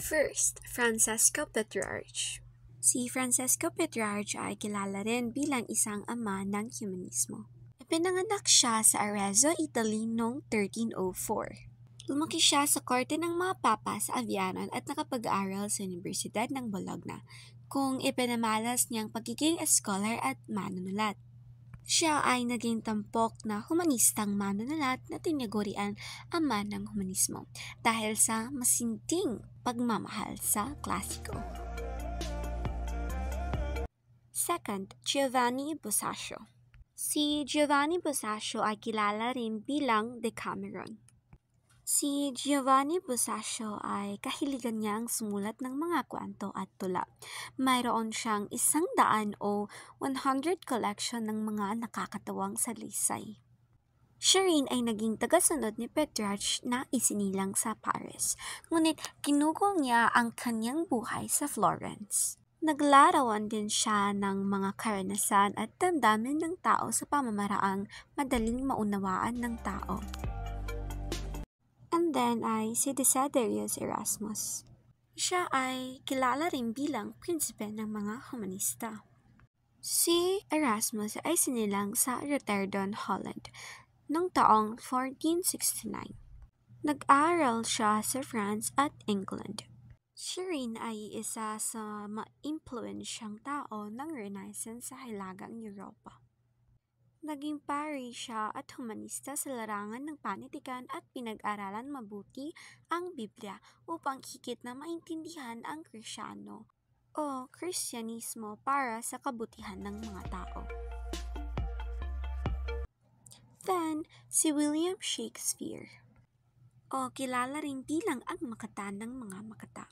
First, Francesco Petrarch. Si Francesco Petrarch ay kilala rin bilang isang ama ng humanismo. Ipinanganak siya sa Arezzo, Italy noong 1304. Lumaki siya sa korte ng mga papa sa Avianon at nakapag-aaral sa Universidad ng Bologna, kung ipinamalas niyang pagiging scholar at manunulat. Siya ay naging tampok na humanistang manunulat na tinaguriang ama ng humanismo dahil sa masinting pagmamahal sa klasiko. Second, Giovanni Boccaccio. Si Giovanni Boccaccio ay kilala rin bilang Decameron. Si Giovanni Boccaccio ay kahiligan niyang sumulat ng mga kwento at tula. Mayroon siyang 100 o 100 collection ng mga nakakatawang salaysay. Siya rin ay naging tagasunod ni Petrarch na isinilang sa Paris, ngunit kinugol niya ang kanyang buhay sa Florence. Naglarawan din siya ng mga karanasan at damdamin ng tao sa pamamaraang madaling maunawaan ng tao. And then ay si Desiderius Erasmus. Siya ay kilala rin bilang prinsipe ng mga humanista. Si Erasmus ay sinilang sa Rotterdam, Holland, noong taong 1469. Nag-aral siya sa France at England. Siya rin ay isa sa ma-impluensyang tao ng Renaissance sa Hilagang Europa. Naging pari siya at humanista sa larangan ng panitikan at pinag-aralan mabuti ang Biblia upang higit na maintindihan ang Kristyano o Kristyanismo para sa kabutihan ng mga tao. Then, si William Shakespeare, o kilala rin bilang ang makata ng mga makata.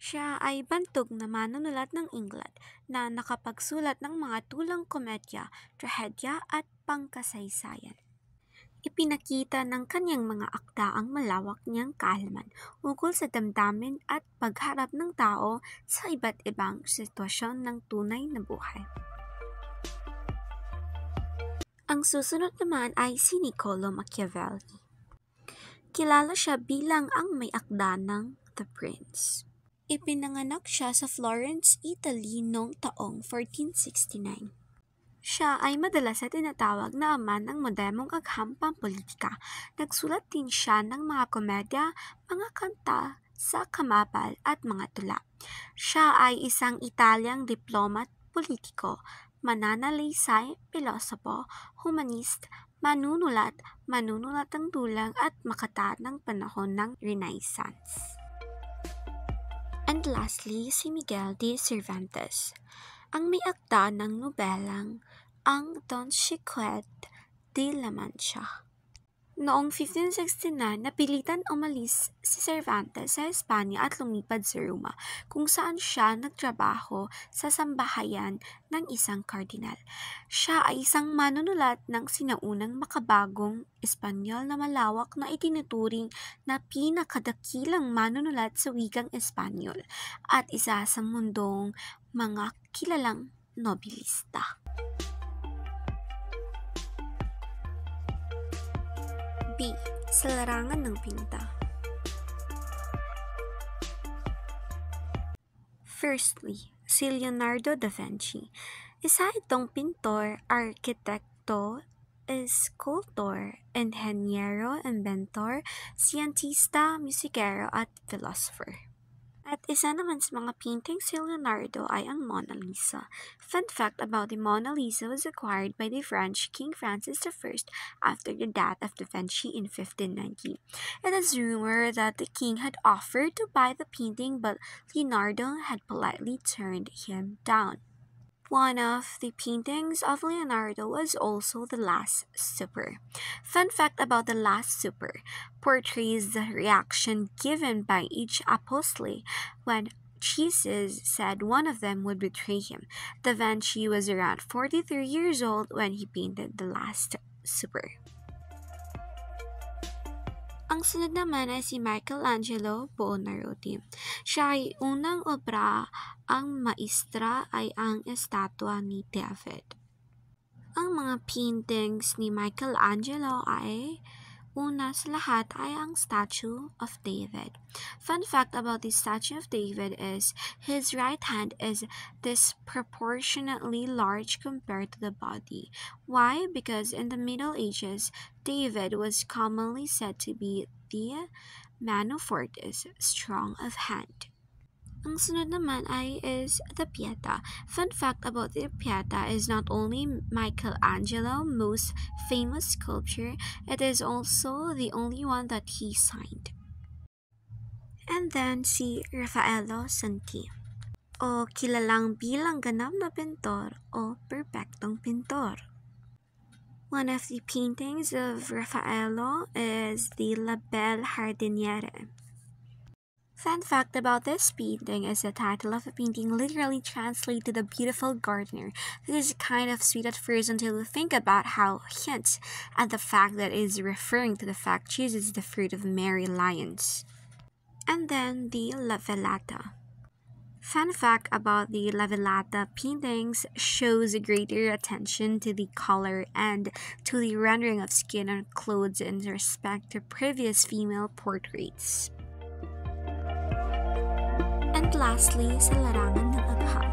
Siya ay bantog na manunulat ng England na nakapagsulat ng mga tulang komedya, trahedya at pangkasaysayan. Ipinakita ng kanyang mga akda ang malawak niyang kaalaman ukol sa damdamin at pagharap ng tao sa iba't ibang sitwasyon ng tunay na buhay. Ang susunod naman ay si Niccolo Machiavelli. Kilala siya bilang ang may akda ng The Prince. Ipinanganak siya sa Florence, Italy noong taong 1469. Siya ay madalas na tinatawag na ama ng modernong agham pampolitika. Nagsulat din siya ng mga komedya, mga kanta sa kamabal at mga tula. Siya ay isang Italyang diplomat, politiko, mananalaysay, pilosopo, humanist, manunulat ng dulang at makata ng panahon ng Renaissance. And lastly, si Miguel de Cervantes, ang may akda ng nobelang ang Don Quixote de la Mancha. Noong 1569, napilitan umalis si Cervantes sa Espanya at lumipad sa Roma, kung saan siya nagtrabaho sa sambahayan ng isang kardinal. Siya ay isang manunulat ng sinaunang makabagong Espanyol na malawak na itinuturing na pinakadakilang manunulat sa wikang Espanyol at isa sa mundong mga kilalang nobilista. B. Sa larangan ng pinta. Firstly, si Leonardo da Vinci. Isa itong pintor, arkitekto, eskultor, inhenyero, inventor, siyentista, musikero at philosopher. At isa naman sa mga paintings si Leonardo ay ang Mona Lisa. Fun fact about the Mona Lisa was acquired by the French King Francis I after the death of Da Vinci in 1590. It is rumored that the king had offered to buy the painting, but Leonardo had politely turned him down. One of the paintings of Leonardo was also The Last Supper. Fun fact about The Last Supper portrays the reaction given by each apostle when Jesus said one of them would betray him. Da Vinci was around 43 years old when he painted The Last Supper. Ang sunod naman ay si Michelangelo Buonarroti. Siya ay unang obra, ang maestra ay ang estatwa ni David. Ang mga paintings ni Michelangelo ay Una sa lahat ay ang Statue of David. Fun fact about the Statue of David is his right hand is disproportionately large compared to the body. Why? Because in the Middle Ages, David was commonly said to be the man of fortis, strong of hand. Ang sunod naman is the Pieta. Fun fact about the Pieta is not only Michelangelo's most famous sculpture, it is also the only one that he signed. And then si Raffaello Santi, o kilalang bilang ganap na pintor o perpektong pintor. One of the paintings of Raffaello is the La Belle Jardiniere. Fun fact about this painting is the title of the painting literally translates to the beautiful gardener. This is kind of sweet at first until you think about how hints at the fact that it is referring to the fact Jesus is the fruit of Mary Lyons. And then the La Velata. Fun fact about the La Velata paintings shows greater attention to the color and to the rendering of skin on clothes in respect to previous female portraits. And lastly, sa larangan ng agham.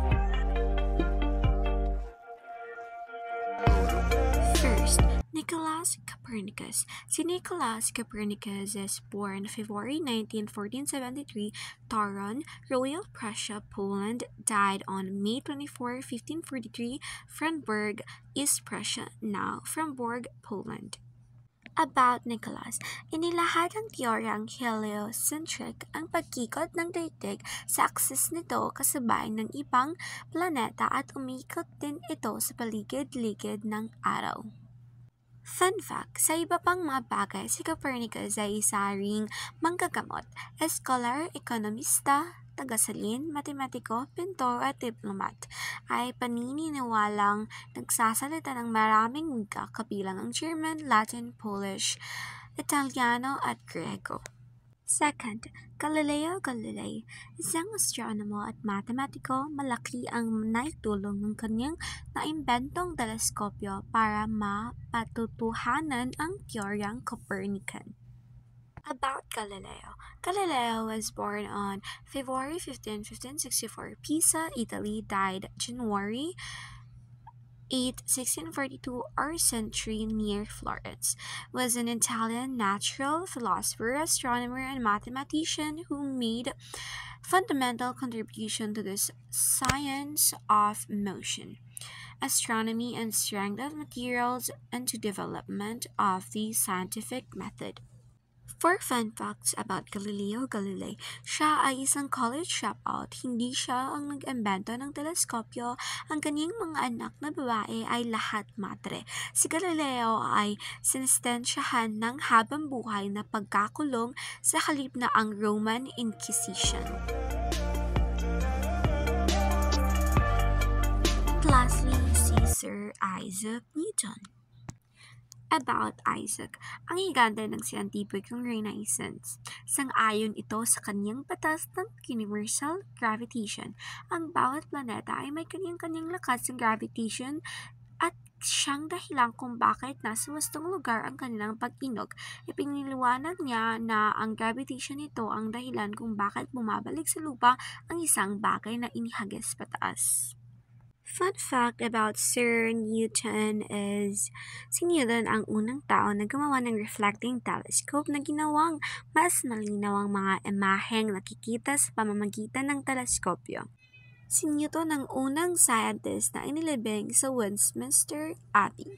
First, Nicolaus Copernicus. Si Nicolaus Copernicus is born February 19, 1473, Toruń, Royal Prussia, Poland, died on May 24, 1543, Freiburg, East Prussia, now Freiburg, Poland. About Nicholas, inilahad ng teoryang heliocentric ang pagkikot ng daigdig sa aksis nito kasabay ng ibang planeta at umikot din ito sa paligid-ligid ng araw. Fun fact, sa iba pang mga bagay, si Copernicus ay isa ring manggagamot, scholar, ekonomista, tagasalin, matematiko, pintor at diplomat, ay paniniwalang nagsasalita ng maraming wika kabilang ang German, Latin, Polish, Italiano at Grego. Second, Galileo Galilei, isang astronomo at matematiko, malaki ang naitulong ng kanyang naimbentong teleskopyo para mapatutuhanan ang teoryang Copernican. About Galileo. Galileo was born on February 15, 1564, Pisa, Italy, died January 8, 1642, Arcentri near Florence, was an Italian natural philosopher, astronomer, and mathematician who made fundamental contribution to the science of motion, astronomy, and strength of materials, and to development of the scientific method. For fun facts about Galileo Galilei, siya ay isang college dropout. Hindi siya ang nag-imbento ng teleskopyo. Ang kanyang mga anak na babae ay lahat madre. Si Galileo ay sinestensyahan ng habang buhay na pagkakulong sa halip na ang Roman Inquisition. And lastly, si Sir Isaac Newton. About Isaac, ang higante ng scientificong Renaissance. Sang-ayon ito sa kanyang batas ng universal gravitation. Ang bawat planeta ay may kanyang-kanyang lakas ng gravitation at siyang dahilan kung bakit nasa wastong lugar ang kanilang pag-inog. Ipiniliwanag niya na ang gravitation nito ang dahilan kung bakit bumabalik sa lupa ang isang bagay na inihagis pataas. Fun fact about Sir Newton is, si Newton ang unang tao na gumawa ng reflecting telescope na ginawang mas malinaw ang mga imaheng nakikita sa pamamagitan ng teleskopyo. Si Newton ang unang scientist na inilibing sa Westminster Abbey.